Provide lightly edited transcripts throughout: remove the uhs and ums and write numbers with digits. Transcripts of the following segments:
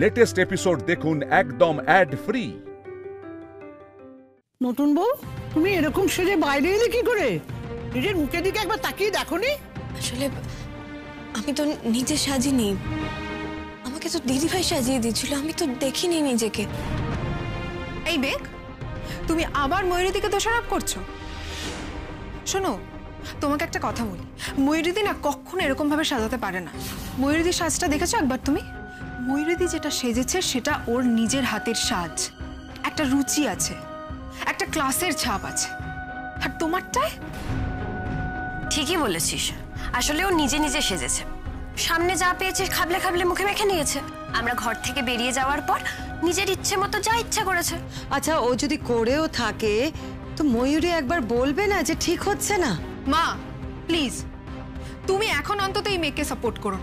Latest episode দেখুন একদম add free. নতুন বউ, তুমি এরকম সেজে বাইরে এলে কি করে? নিজের মুখের দিকে একবার তাকিয়ে দেখোনি? আসলে আমি তো নিজে সাজিনি, আমাকে তো দিদিভাই সাজিয়ে দিয়েছিল, আমি তো দেখিনি নিজেকে। এই বেগ, তুমি আবার ময়ূরীদিকে দোষারোপ করছো? শোনো, তোমাকে একটা কথা বলি, ময়ূরীদি না কখনো এরকম ভাবে সাজাতে পারে না। ময়ূরীদির সাজটা দেখেছো একবার তুমি? ময়ূরীদি যেটা সেজেছে সেটা ওর নিজের হাতের সাজ, একটা রুচি আছে, একটা ক্লাসের ছাপ আছে। আর তোমারটায়? ঠিকই বলেছিস, আসলে ও নিজে নিজে সেজেছে, সামনে যা পেয়েছে খাবলে খাবলে মুখে মেখে নিয়েছে। আমরা ঘর থেকে বেরিয়ে যাওয়ার পর নিজের ইচ্ছে মতো যা ইচ্ছা করেছে। আচ্ছা, ও যদি করেও থাকে তো ময়ূরী একবার বলবে না যে ঠিক হচ্ছে না? মা প্লিজ, তুমি এখন অন্তত এই মেয়েকে সাপোর্ট করো।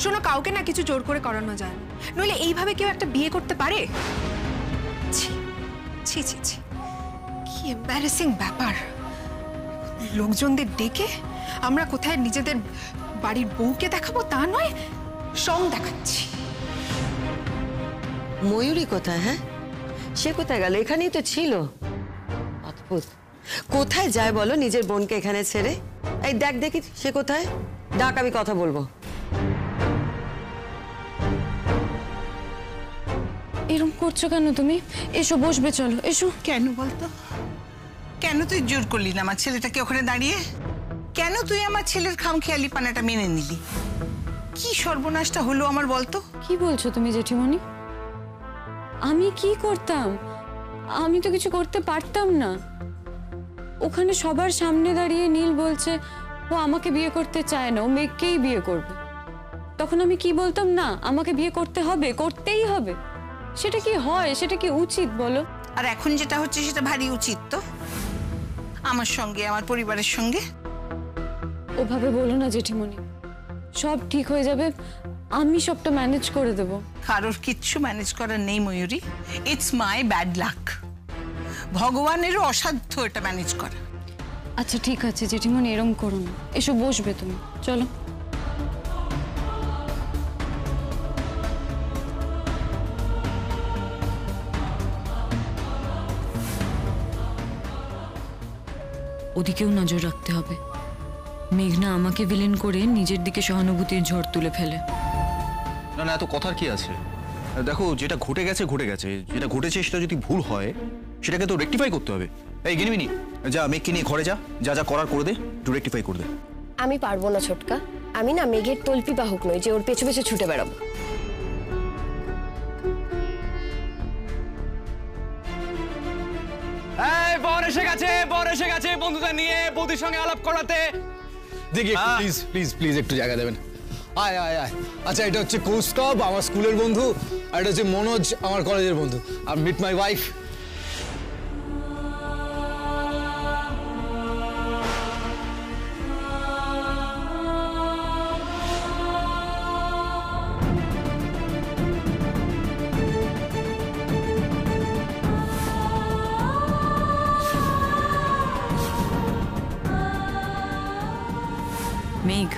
শোনো, কাউকে না কিছু জোর করে করানো যায় না, নইলে এইভাবে কেউ একটা বিয়ে করতে পারে? ছি ছি ছি ছি, কি এম্বারেসিং ব্যাপার। লোকজনদের ডেকে আমরা কোথায় নিজেদের বাড়ির বউকে দেখাবো তা নয়, সং দেখাচ্ছি। ময়ূরী কোথায়? হ্যাঁ, সে কোথায় গেল? এখানেই তো ছিল। অদ্ভুত, কোথায় যায় বলো নিজের বোনকে এখানে ছেড়ে? এই দেখ দেখি সে কোথায়, ডাক, আমি কথা বলবো। এরকম করছো কেন তুমি? এসো বসবে, চলো এসো। কেন বলতো? কেন তুই জোর করলি না আমার ছেলেটাকে ওখানে দাঁড়িয়ে? কেন তুই আমার ছেলের খামখেয়ালি পানাটা মেনে নিলি? কি সর্বনাশটা হলো আমার বলতো? কি বলছো তুমি জেঠিমণি? আমি কি করতাম? আমি তো কিছু করতে পারতাম না। ওখানে সবার সামনে দাঁড়িয়ে নীল বলছে ও আমাকে বিয়ে করতে চায় না, ও মেঘকেই বিয়ে করবে। তখন আমি কি বলতাম? না, আমাকে বিয়ে করতে হবে, করতেই হবে। সেটা কি হয়? সেটা কি উচিত বলো? আর এখন যেটা হচ্ছে সেটা ভারী উচিত তো, আমার সঙ্গে, আমার পরিবারের সঙ্গে। ওভাবে বলো না জেঠিমণি, সব ঠিক হয়ে যাবে, আমি সবটা ম্যানেজ করে দেব। কারোর কিচ্ছু ম্যানেজ করার নেই ময়ূরী, ইটস মাই ব্যাড লাক। ভগবানেরও অসাধ্য এটা ম্যানেজ করা। আচ্ছা ঠিক আছে জেঠিমণি, এরম করো না, এসো বসবে তুমি, চলো। ওদিকেও নজর রাখতে হবে। মেঘনা আমাকে ভিলেন করে নিজের দিকে সহানুভূতির ঝড় তুলে ফেলে। না না, এত কথার কি আছে? দেখো, যেটা ঘটে গেছে ঘটে গেছে, যেটা ঘটেছে সেটা যদি ভুল হয় সেটাকে তো রেকটিফাই করতে হবে। এই গিনিমিনি, যা মেঘকে নিয়ে ঘরে যা, যা যা করার করে দে, একটু রেকটিফাই করে দে। আমি পারবো না ছোটকা, আমি না মেঘের তল্পি বাহক নই যে ওর পেছু পেছু ছুটে বেড়াবো। বর এসে গেছে, বর এসে গেছে বন্ধুদের নিয়ে বৌদির সঙ্গে আলাপ করাতে। দেখি প্লিজ প্লিজ প্লিজ একটু জায়গা দেবেন। আয় আয় আয়। আচ্ছা, এটা হচ্ছে কৌস্তব, আমার স্কুলের বন্ধু, আর এটা হচ্ছে মনোজ, আমার কলেজের বন্ধু। আর মিট মাই ওয়াইফ। মেঘ,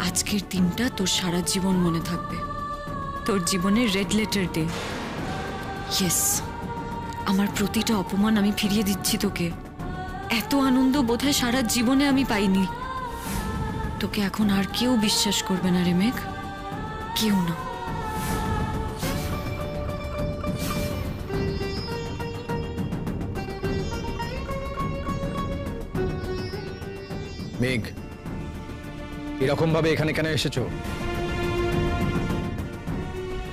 আজকের দিনটা তোর সারা জীবন মনে থাকবে, তোর জীবনের রেড লেটার ডে। ইয়েস, আমার প্রতিটা অপমান আমি ফিরিয়ে দিচ্ছি তোকে। এত আনন্দ বোধহয় সারা জীবনে আমি পাইনি। তোকে এখন আর কেউ বিশ্বাস করবে না রে মেঘ, কেউ না। মেঘ, এরকম ভাবে এখানে কেন এসেছো?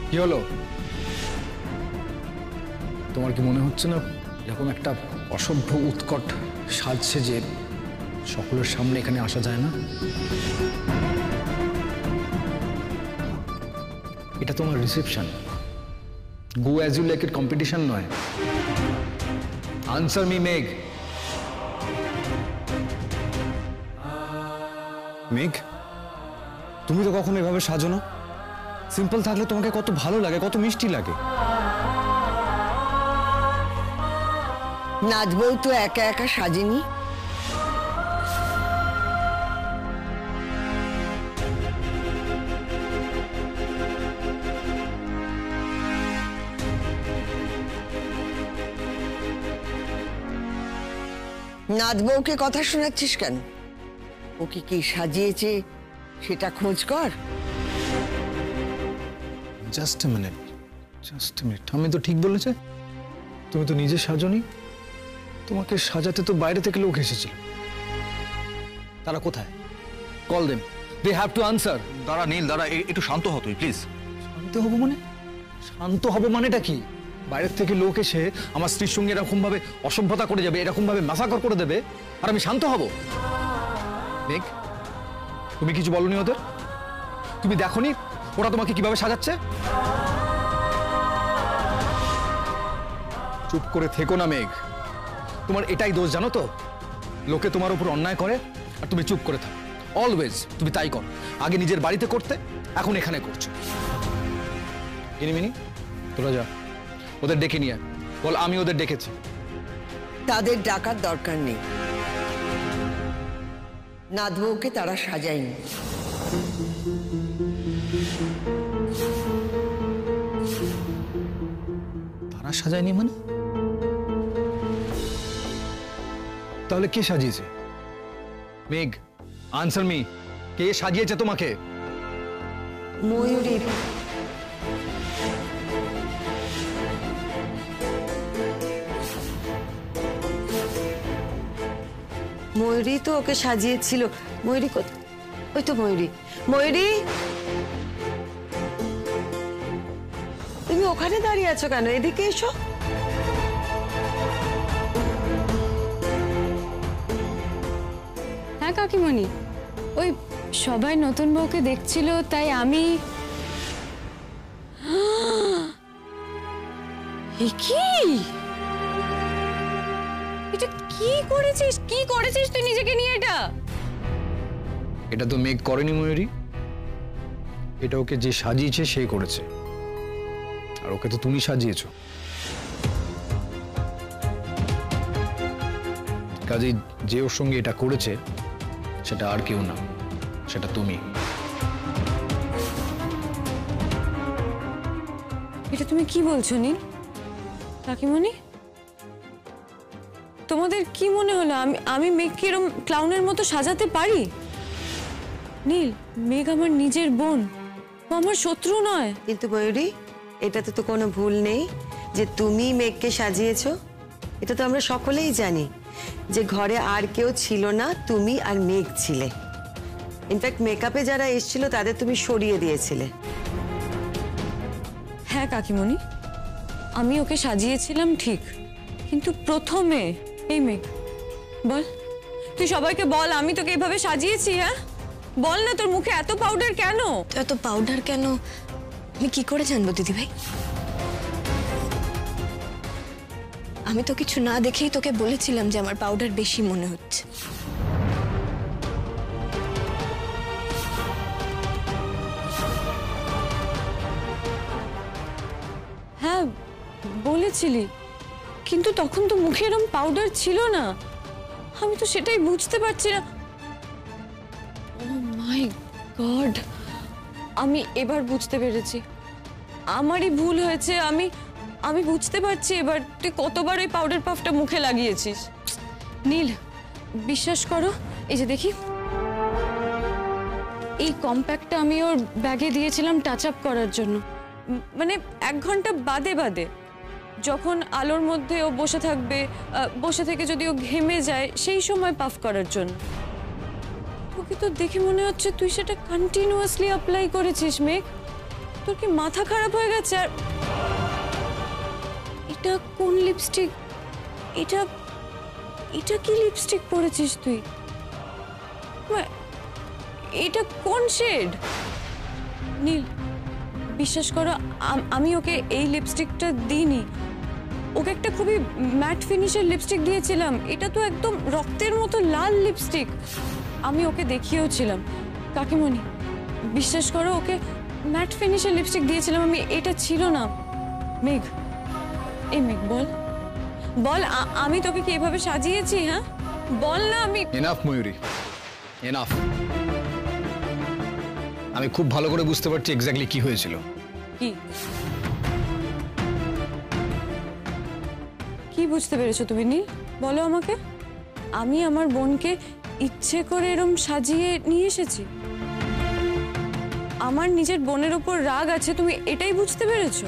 কি হলো? তোমার কি মনে হচ্ছে না এরকম একটা অসভ্য উৎকট সাজ সেজে সকলের সামনে এখানে আসা যায় না? এটা তোমার reception, go as you like এর কম্পিটিশন নয়। Answer me Megh. মেঘ, তুমি তো কখনো এভাবে সাজো না। সিম্পল থাকলে তোমাকে কত ভালো লাগে, কত মিষ্টি লাগে। নাচবউ তো একা একা সাজেনি। নাথ বউকে কথা শোনাচ্ছিস কেন? ওকে কি সাজিয়েছে সেটা খোঁজ কর। জাস্ট এ মিনিট, আমি তো ঠিক বলেছে, তুমি তো নিজে সাজনি, তোমাকে সাজাতে তো বাইরে থেকে লোক এসেছিল। তারা কোথায়? Call them, they have to answer. দাঁড়া নীল, দাঁড়া, একটু শান্ত হ তুই প্লিজ। শান্ত হব মানে? শান্ত হব মানেটা কি? বাইরের থেকে লোক এসে আমার স্ত্রীর সঙ্গে এরকম ভাবে অসভ্যতা করে যাবে, এরকম ভাবে মাসাকর করে দেবে, আর আমি শান্ত হব? মেঘ, তুমি কিছু বলনি ওদের? তুমি দেখোনি ওরা তোমাকে কিভাবে সাজাচ্ছে? চুপ করে থেকো না মেঘ, তোমার এটাই দোষ জানো তো, লোকে তোমার উপর অন্যায় করে আর তুমি চুপ করে থাকো। অলওয়েজ তুমি তাই করো, আগে নিজের বাড়িতে করতে, এখন এখানে করছো। কিনিমিনি, তোরা যা, ওদের ডেকে নিয়ে বল আমি ওদের ডেকেছি। তাদের ডাকার দরকার নেই, নাথ বউকে তারা সাজায়নি। তারা সাজায়নি মানে? তাহলে কে সাজিয়েছে? মেঘ, আনসার মি, কে সাজিয়েছে তোমাকে? ময়ূরী। ময়ূরী তো ওকে সাজিয়েছিল। ময়ূরী কোথায়? ওই তো ময়ূরী। ময়ূরী, তুমি ওখানে দাঁড়িয়ে আছো কেন? এদিকে এসো। হ্যাঁ কাকিমণি, ওই সবাই নতুন বউকে দেখছিল তাই আমি। কি এটা কি করেছিস? কি করেছিস তুই নিজেকে নিয়ে? এটা তো মেঘ করেনি ময়ূরী, এটা ওকে যে সাজিয়েছে সে করেছে, আর ওকে তো তুমি সাজিয়েছো। কাজেই যে ওর সঙ্গে এটা করেছে সেটা আর কেউ না, সেটা তুমি। এটা তুমি কি বলছো নীল? কাকিমণি, তোমাদের কি মনে হলো আমি মেঘকে এরকম ক্লাউনের মতো সাজাতে পারি? নীল, মেঘ আমার নিজের বোন, ও আমার শত্রু নয়। কিন্তু ময়ূরী, এটাতে তো কোনো ভুল নেই যে তুমি মেঘকে সাজিয়েছো। এটা তো আমরা সকলেই জানি যে ঘরে আর কেউ ছিল না, তুমি আর মেঘ ছিলে। ইনফ্যাক্ট মেকআপে যারা এসেছিল তাদের তুমি সরিয়ে দিয়েছিলে। হ্যাঁ কাকিমণি, আমি ওকে সাজিয়েছিলাম ঠিক, কিন্তু প্রথমে এই মেঘ বল, তুই সবাইকে বল আমি তোকে এভাবে সাজিয়েছি। হ্যাঁ বল না, তোর মুখে এত পাউডার কেন? এত পাউডার কেন আমি কি করে জানবো দিদি ভাই? আমি তো কিছু না দেখেই তোকে বলেছিলাম যে আমার পাউডার বেশি মনে হচ্ছে। হ্যাঁ বলেছিলি, কিন্তু তখন তো মুখে এরকম পাউডার ছিল না, আমি তো সেটাই বুঝতে পারছি না। ও মাই গড, আমি এবার বুঝতে পেরেছি, আমারই ভুল হয়েছে। আমি বুঝতে পারছি এবার তুই কতবার ওই পাউডার পাফটা মুখে লাগিয়েছিস। নীল, বিশ্বাস করো, এই যে দেখি এই কম্প্যাক্টটা আমি ওর ব্যাগে দিয়েছিলাম টাচ আপ করার জন্য, মানে 1 ঘন্টা বাদে বাদে, যখন আলোর মধ্যে ও বসে থাকবে, বসে থেকে যদি ও ঘেমে যায় সেই সময় পাফ করার জন্য। তোকে তো দেখে মনে হচ্ছে তুই সেটা কন্টিনিউয়াসলি অ্যাপ্লাই করেছিস। মেঘ, তোর কি মাথা খারাপ হয়ে গেছে? আর এটা কোন লিপস্টিক? এটা কি লিপস্টিক পরেছিস তুই? এটা কোন শেড? নীল, বিশ্বাস করো, আমি ওকে এই লিপস্টিকটা দিইনি, ওকে একটা খুবই ম্যাট ফিনিশের লিপস্টিক দিয়েছিলাম। এটা তো একদম রক্তের মতো লাল লিপস্টিক, আমি ওকে দেখিয়েওছিলাম। কাকিমণি, বিশ্বাস করো, ওকে ম্যাট ফিনিশের লিপস্টিক দিয়েছিলাম আমি, এটা ছিল না। মেঘ, এই মেঘ বল, আমি তোকে কি এভাবে সাজিয়েছি? হ্যাঁ বল না। আমি এনাফ ময়ূরী, এনাফ। আমি খুব ভালো করে বুঝতে পারছি এক্স্যাক্টলি কি হয়েছিল। কি বুঝতে পেরেছো তুমি নীল? বলো আমাকে। আমি আমার বোনকে ইচ্ছে করে এরম সাজিয়ে নিয়ে এসেছি? আমার নিজের বোনের ওপর রাগ আছে, তুমি এটাই বুঝতে পেরেছো?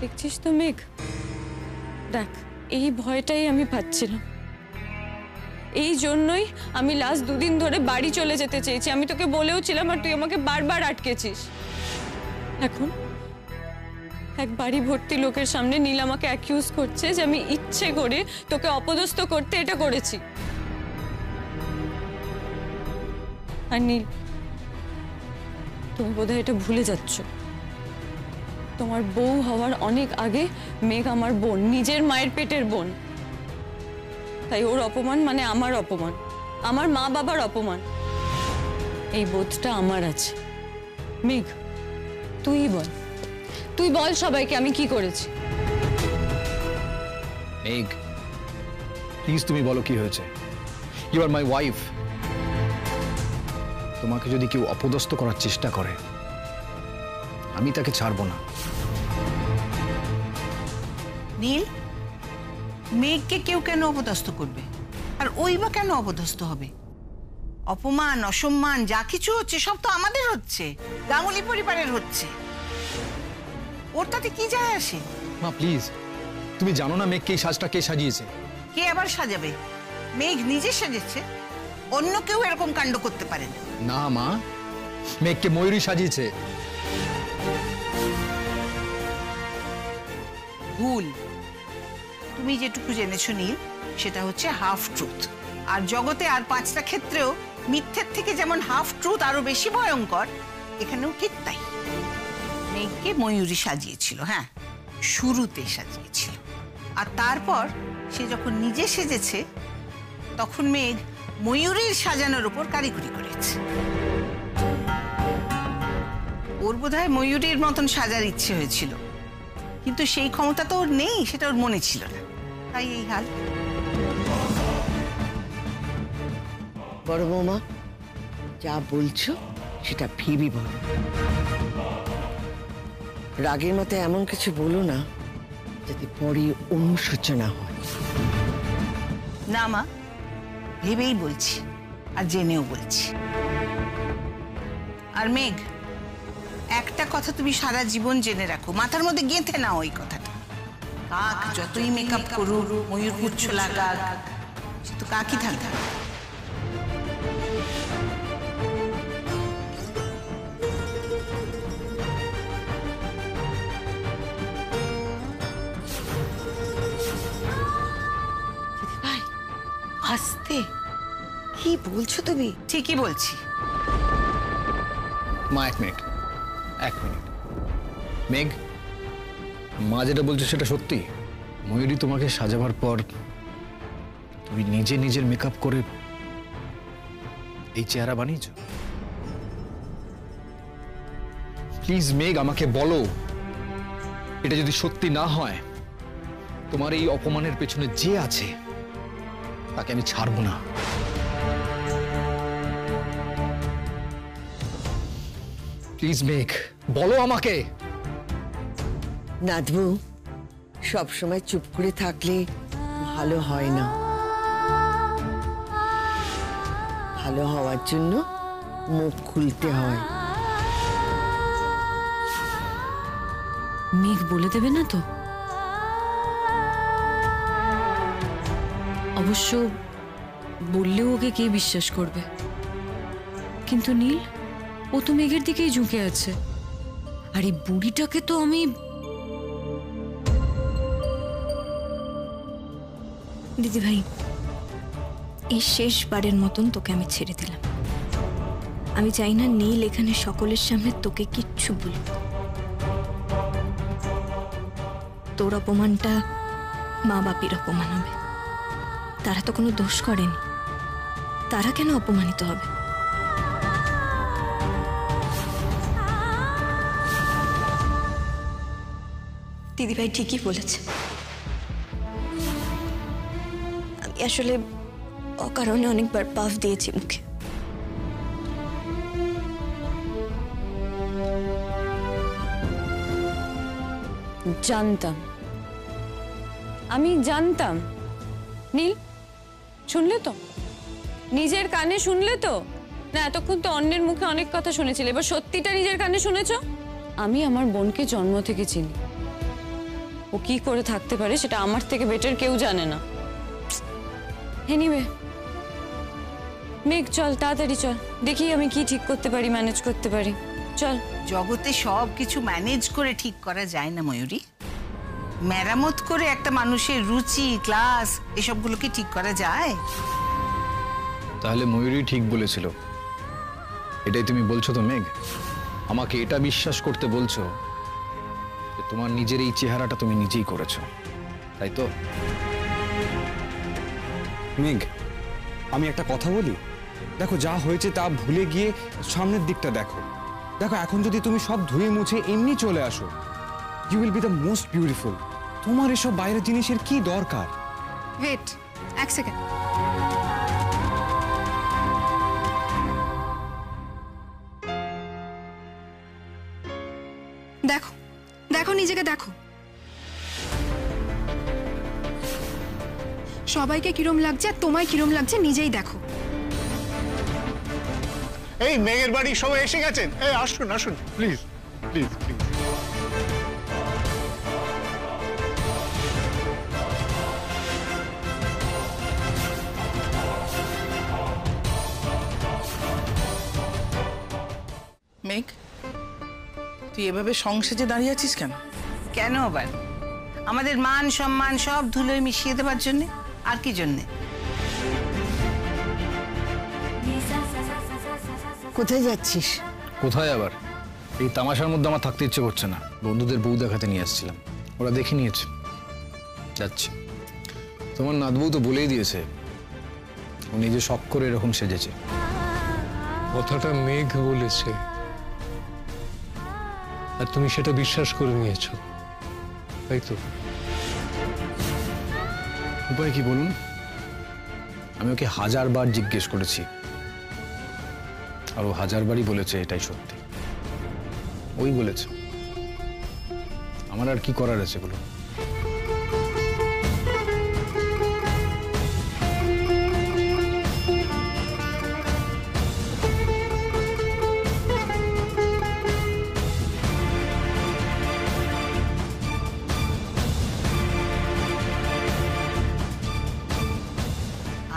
দেখছিস তো মেঘ, দেখ এই ভয়টাই আমি পাচ্ছিলাম। এই জন্যই আমি লাস্ট 2 দিন ধরে বাড়ি চলে যেতে চেয়েছি। আমি তোকে বলেও ছিলাম আর তুই আমাকে বারবার আটকেছিস। এখন এক বাড়ি ভর্তি লোকের সামনে নীল আমাকে অ্যাকিউজ করছে যে আমি ইচ্ছে করে তোকে অপদস্থ করতে এটা করেছি। আর নীল, তুমি বোধহয় এটা ভুলে যাচ্ছ, তোমার বউ হওয়ার অনেক আগে মেঘ আমার বোন, নিজের মায়ের পেটের বোন। তাই ওর অপমান মানে আমার অপমান, আমার মা বাবার অপমান। এই বোধটা আমার আছে। মেঘ, তুই বল সবাইকে আমি কি করেছি। মেঘ, প্লিজ তুমি বলো কি হয়েছে। You are my wife. তোমাকে যদি কেউ অপদস্থ করার চেষ্টা করে আমি তাকে ছাড়বো না। নীল, মেঘকে কেউ কেন অপদস্থ করবে? আর ওই বা কেন অপদস্থ হবে? অপমান অসম্মান যা কিছু হচ্ছে সব তো আমাদের হচ্ছে, গাঙ্গুলি পরিবারের হচ্ছে। ওর তাতে কি যায় আসে? মা প্লিজ, তুমি জানো না মেঘকে এই সাজটা কে সাজিয়েছে? কে আবার সাজাবে? মেঘ নিজে সাজেছে, অন্য কেউ এরকম কাণ্ড করতে পারে না। না মা, মেঘকে ময়ূরী সাজিয়েছে। ভুল। তুমি যেটুকু জেনেছো নীল, সেটা হচ্ছে হাফ ট্রুথ। আর জগতে আর 5টা ক্ষেত্রেও মিথ্যের থেকে যেমন হাফ ট্রুথ আরো বেশি ভয়ঙ্কর, এখানেও ঠিক তাই। মেঘকে ময়ূরী সাজিয়েছিল, হ্যাঁ শুরুতে সাজিয়েছিল। আর তারপর সে যখন নিজে সেজেছে তখন মেঘ ময়ূরীর সাজানোর উপর কারিকুরি করেছে। ওর বোধহয় ময়ূরীর মতন সাজার ইচ্ছে হয়েছিল, কিন্তু সেই ক্ষমতা তো ওর নেই, সেটা ওর মনে ছিল না, তাই এই হাল। বড় বৌমা, যা বলছো সেটা ভেবে বলো। রাগের মতো এমন কিছু বলো না যাতে পরে অনুশোচনা হয়। না মা, ভেবেই বলছি আর জেনেও বলছি। আর মেঘ, একটা কথা তুমি সারা জীবন জেনে রাখো, মাথার মধ্যে গেঁথে নাও ওই কথাটা। কাক যতই মেকআপ করুক, ময়ূর পুচ্ছ লাগাক, সে তো কাকই থাকবে। ভাই আস্তে, কি বলছো তুমি? ঠিকই বলছি। মা এক মিনিট। মেঘ, মা যেটা বলছে সেটা সত্যি। ময়ূরী তোমাকে সাজাবার পর তুমি নিজে নিজের মেকআপ করে এই চেহারা বানিয়েছ? প্লিজ মেঘ, আমাকে বলো, এটা যদি সত্যি না হয় তোমার এই অপমানের পেছনে যে আছে তাকে আমি ছাড়বো না। প্লিজ মেঘ, বলো আমাকে। নাদবু, সব সময় চুপ করে থাকলে ভালো হয় না। ভালো হওয়ার জন্য মুখ খুলতে হয়। মেঘ বলে দেবে না তো? অবশ্য বললেও ওকে কে বিশ্বাস করবে? কিন্তু নীল, ও তো মেঘের দিকেই ঝুঁকে আছে। আর এই বুড়িটাকে তো আমি... দিদি ভাই, এই শেষবারের মতন তোকে আমি ছেড়ে দিলাম। আমি চাই না নীল এখানে সকলের সামনে তোকে কিচ্ছু বলবে। তোর অপমানটা মা বাপির অপমান হবে। তারা তো কোনো দোষ করেনি, তারা কেন অপমানিত হবে? দিদিভাই ঠিকই বলেছে। আমি আসলে অকারণে অনেকবার পাফ দিয়েছি মুখে। জানতাম আমি জানতাম। নীল, শুনলে তো? নিজের কানে শুনলে তো? না এতক্ষণ তো অন্যের মুখে অনেক কথা শুনেছিলে, এবার সত্যিটা নিজের কানে শুনেছো? আমি আমার বোনকে জন্ম থেকে চিনি। ও কি করে থাকতে পারে সেটা আমার থেকে বেটার কেউ জানে না। এনিওয়ে মেঘ, চল তাড়াতাড়ি চল, দেখি আমি কি ঠিক করতে পারি, ম্যানেজ করতে পারি। চল। জগতে সব কিছু ম্যানেজ করে ঠিক করা যায় না ময়ূরী। মেরামত করে একটা মানুষের রুচি, ক্লাস এসবগুলোকে ঠিক করা যায়? তাহলে ময়ূরী ঠিক বলেছিল, এটাই তুমি বলছো তো মেঘ? আমাকে এটা বিশ্বাস করতে বলছো যে তোমার নিজের এই চেহারাটা তুমি নিজেই করেছো, তাই তো? মেঘ, আমি একটা কথা বলি, দেখো যা হয়েছে তা ভুলে গিয়ে সামনের দিকটা দেখো। দেখো এখন যদি তুমি সব ধুয়ে মুছে এমনি চলে আসো, you will be the most beautiful. তোমার এসব বাইরের জিনিসের কি দরকার? ওয়েট, এক সেকেন্ড। দেখো দেখো, নিজেকে দেখো। সবাইকে কিরম লাগছে আর তোমায় কিরম লাগছে নিজেই দেখো। এই মেঘের বাড়ি সবাই এসে গেছেন, এই আসুন আসুন প্লিজ প্লিজ প্লিজ। মেঘ, তুই এভাবে সংসেজে দাঁড়িয়ে আছিস কেন? কেন আবার? আমাদের মান সম্মান সব ধুলোয় মিশিয়ে দেবার জন্যে, আর কি জন্যে? কোথায় যাচ্ছিস? কোথায় আবার? এই তামাশার মধ্যে আমার থাকতে ইচ্ছে করছে না। বন্ধুদের বউ দেখাতে নিয়ে আসছিলাম, ওরা দেখে নিয়েছে, যাচ্ছি। তোমার নাতবউ তো বলেই দিয়েছে ও নিজে শখ করে এরকম সেজেছে। কথাটা মেঘ বলেছে আর তুমি সেটা বিশ্বাস করে নিয়েছো, তাই তো? উপায় কি বলুন? আমি ওকে 1000 বার জিজ্ঞেস করেছি আর ও 1000 বারই বলেছে এটাই সত্যি। ওই বলেছে, আমার আর কি করার আছে বলুন?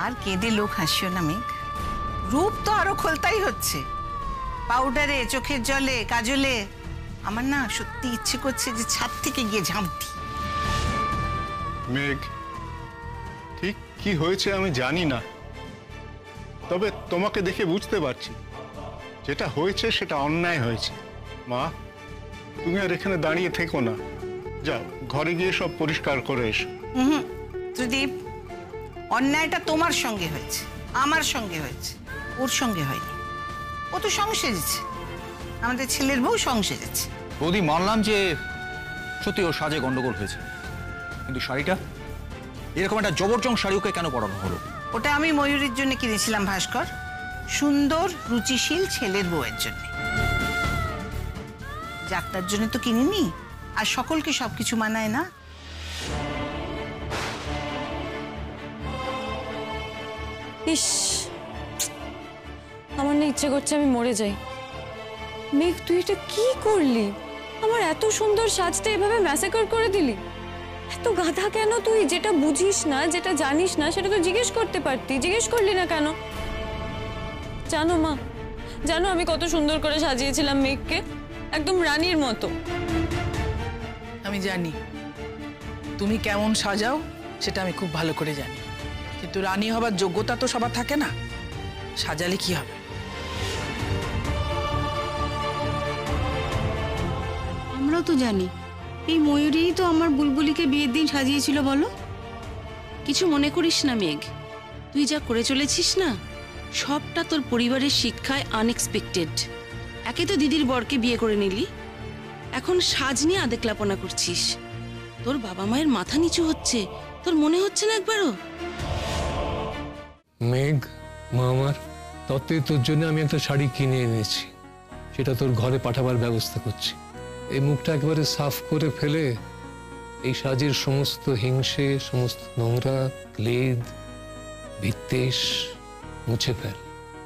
আর কেঁদে লোক হাসিও না মেঘ। রূপ তো আরো খোলতাই হচ্ছে, পাউডারে, চোখের জলে, কাজলে। আমার না সত্যি ইচ্ছে করছে যে ছাদ থেকে গিয়ে ঝাঁপ দিই। মেঘ, ঠিক কি হয়েছে আমি জানি না, তবে তোমাকে দেখে বুঝতে পারছি যেটা হয়েছে সেটা অন্যায় হয়েছে। মা, তুমি আর এখানে দাঁড়িয়ে থেকো না, যাও ঘরে গিয়ে সব পরিষ্কার করে এসো। ত্রিদীপ, অন্যায়টা তোমার সঙ্গে হয়েছে, আমার সঙ্গে হয়েছে, ওর সঙ্গে হয়নি। ও তো সংসেজেছে, আমাদের ছেলের বউ সংসেজেছে। বৌদি, মানলাম যে সত্যি ওর সাজে গন্ডগোল হয়েছে, কিন্তু শাড়িটা, এরকম একটা জবরজং শাড়ি ওকে কেন পরানো হলো? ওটা আমি ময়ূরীর জন্য কিনেছিলাম ভাস্কর, সুন্দর রুচিশীল ছেলের বউয়ের জন্য। যাত্রার জন্য তো কিনিনি, আর সকলকে সবকিছু মানায় না। ইস, আমার না ইচ্ছে করছে আমি মরে যাই। মেঘ, তুই এটা কি করলি? আমার এত সুন্দর সাজটা এভাবে ম্যাসাকার করে দিলি। এত গাধা কেন তুই? যেটা বুঝিস না, যেটা জানিস না, সেটা তো জিজ্ঞেস করতে পারতি, জিজ্ঞেস করলি না কেন? জানো মা, জানো আমি কত সুন্দর করে সাজিয়েছিলাম মেঘকে, একদম রানীর মতো। আমি জানি তুমি কেমন সাজাও, সেটা আমি খুব ভালো করে জানি, কিন্তু রানী হবার যোগ্যতা তো সবার থাকে না। সাজালে কি হবে? আমরাও তো জানি এই ময়ূরীই তো আমার বুলবুলিকে বিয়ের দিন সাজিয়েছিল। বলো, কিছু মনে করিস না মেঘ, তুই যা করে চলেছিস না সবটা তোর পরিবারের শিক্ষায় আনএক্সপেক্টেড। একে তো দিদির বরকে বিয়ে করে নিলি, এখন সাজ নিয়ে আদেকলাপনা করছিস। তোর বাবা মায়ের মাথা নিচু হচ্ছে, তোর মনে হচ্ছে না একবারও? মেঘ, মা আমার, তত্ত্বে তোর জন্য আমি একটা শাড়ি কিনে এনেছি, সেটা তোর ঘরে পাঠাবার ব্যবস্থা করছি। এই মুখটা একেবারে সাফ করে ফেলে এই সাজের সমস্ত হিংসে, সমস্ত নোংরা, ক্লেদ, বিদ্বেষ মুছে ফেল।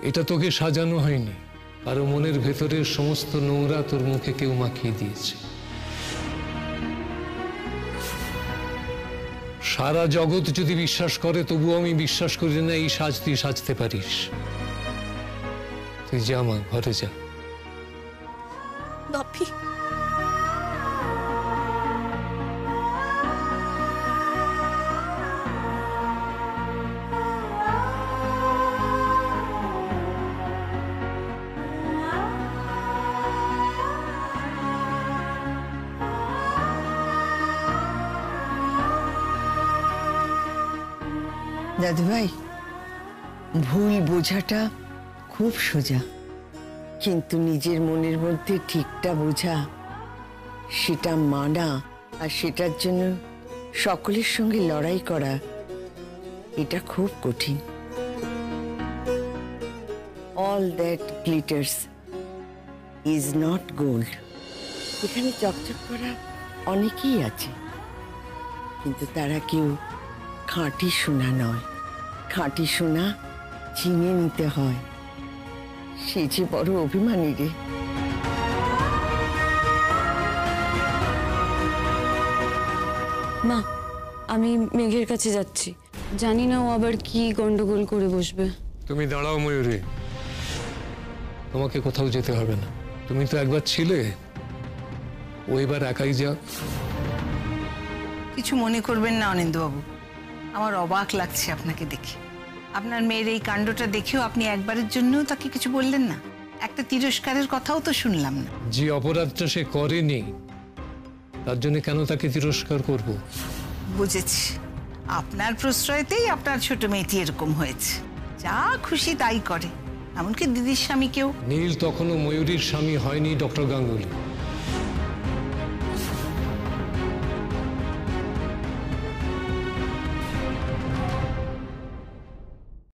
এটা তোকে সাজানো হয়নি, কারো মনের ভেতরের সমস্ত নোংরা তোর মুখে কেউ মাখিয়ে দিয়েছে। সারা জগৎ যদি বিশ্বাস করে, তবুও আমি বিশ্বাস করি না এই সাজ তুই সাজতে পারিস। তুই যা মা, ঘরে যা। বাপি, দাদুভাই, ভুল বোঝাটা খুব সোজা, কিন্তু নিজের মনের মধ্যে ঠিকটা বোঝা, সেটা মানা আর সেটার জন্য সকলের সঙ্গে লড়াই করা, এটা খুব কঠিন। All that glitters is not gold. এখানে চকচক করা অনেকেই আছে, কিন্তু তারা কেউ খাঁটি সোনা নয়। খাঁটি সোনা চিনে নিতে হয়, সে যে বড় অভিমানী রে। মা, আমি মেঘের কাছে যাচ্ছি, জানি না ও আবার কি গন্ডগোল করে বসবে। তুমি দাঁড়াও ময়ূরী, তোমাকে কোথাও যেতে হবে না। তুমি তো একবার ছিলে, ও এবার একাই যা। কিছু মনে করবেন না অনিন্দ্যবাবু, আমার অবাক লাগছে আপনাকে দেখে। আপনার মেয়ের এই কাণ্ডটা দেখেও আপনি একবারের জন্যও তাকে কিছু বললেন না, একটা তিরস্কারের কথাও তো শুনলাম না। যে অপরাধটা সে করেনি, তার জন্য কেন তাকে তিরস্কার করব? বুঝেছি, আপনার প্রশ্রয়তেই আপনার ছোট মেয়েটি এরকম হয়েছে। যা খুশি তাই করে, এমনকি দিদির স্বামীকেও। নীল তখনও ময়ূরীর স্বামী হয়নি ডক্টর গাঙ্গুলি।